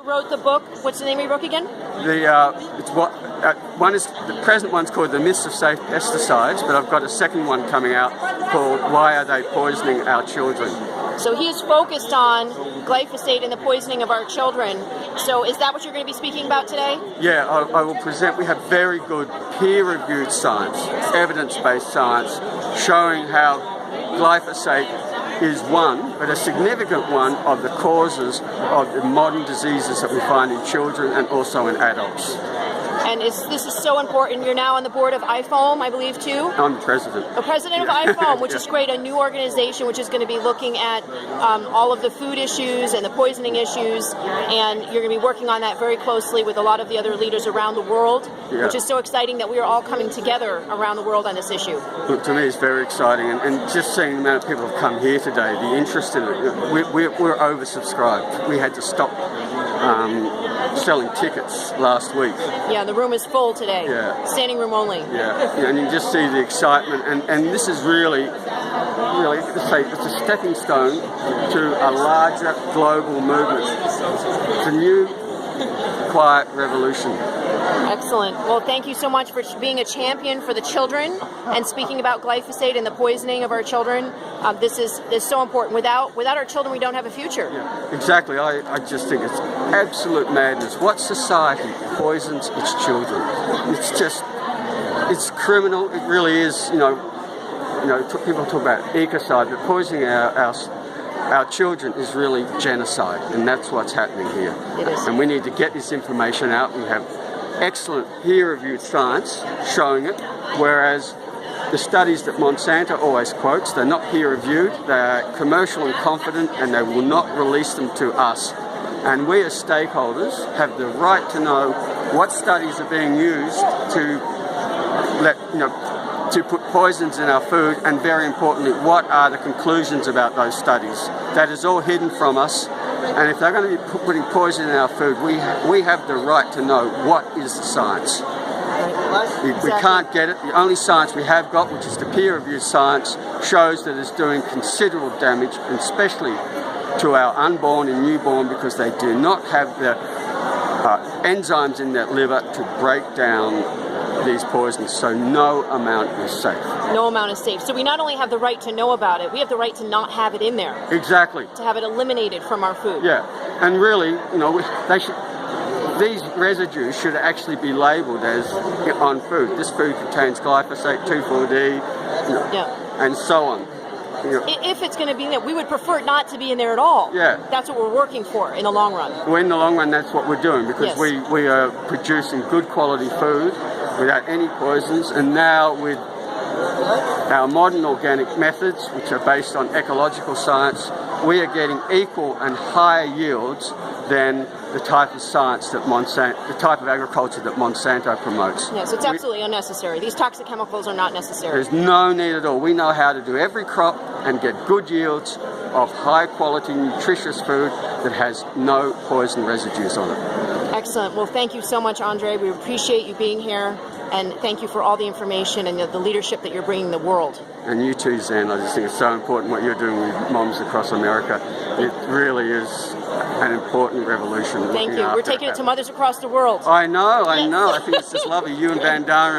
Wrote the book. What's the name of your book again? The present one's called The Myths of Safe Pesticides, but I've got a second one coming out called Why Are They Poisoning Our Children? So he is focused on glyphosate and the poisoning of our children. So is that what you're going to be speaking about today? Yeah, I will present. We have very good peer-reviewed science, evidence-based science, showing how glyphosate is one, but a significant one, of the causes of the modern diseases that we find in children and also in adults. And this is so important. You're now on the board of IFOAM, I believe, too? I'm the president. The president of IFOAM, which is great, a new organization which is going to be looking at all of the food issues and the poisoning issues, and you're going to be working on that very closely with a lot of the other leaders around the world, which is so exciting that we are all coming together around the world on this issue. Look, to me it's very exciting, and just seeing the amount of people who have come here today, the interest in it, we're oversubscribed. We had to stop selling tickets last week. Yeah, the room is full today. Yeah. Standing room only. Yeah, and you just see the excitement, and this is really, it's a stepping stone to a larger global movement. It's a new, quiet revolution. Excellent. Well, thank you so much for being a champion for the children and speaking about glyphosate and the poisoning of our children. This is so important. Without our children, we don't have a future. Yeah, exactly. I just think it's absolute madness. What society poisons its children? It's criminal. It really is. People talk about ecocide, but poisoning our children is really genocide, and that's what's happening here. It is. And we need to get this information out. We have excellent peer-reviewed science showing it, whereas the studies that Monsanto always quotes, they're not peer-reviewed, they're commercial and confident, and they will not release them to us. And we as stakeholders have the right to know what studies are being used to put poisons in our food, and very importantly, what are the conclusions about those studies. That is all hidden from us. And if they're going to be putting poison in our food, we have the right to know what is the science. We can't get it. The only science we have got, which is the peer-reviewed science, shows that it's doing considerable damage, and especially to our unborn and newborn, because they do not have the enzymes in their liver to break down these poisons, so no amount is safe. No amount is safe. So we not only have the right to know about it, we have the right to not have it in there. Exactly. To have it eliminated from our food. Yeah, and really, these residues should actually be labelled as on food. This food contains glyphosate, 2,4-D, and so on. If it's going to be in there, we would prefer it not to be in there at all. Yeah. That's what we're working for in the long run. Well, in the long run, that's what we're doing, because we are producing good quality food without any poisons, and now with our modern organic methods, which are based on ecological science, we are getting equal and higher yields than the type of science that the type of agriculture that Monsanto promotes. Yes, it's absolutely unnecessary. These toxic chemicals are not necessary. There's no need at all. We know how to do every crop and get good yields of high quality, nutritious food that has no poison residues on it. Excellent. Well, thank you so much, Andre. We appreciate you being here, and thank you for all the information and the leadership that you're bringing the world. And you too, Zan. I just think it's so important what you're doing with moms across America. It really is an important revolution. Thank you. We're taking it to mothers across the world. I know. I think it's just lovely. You and Bandara and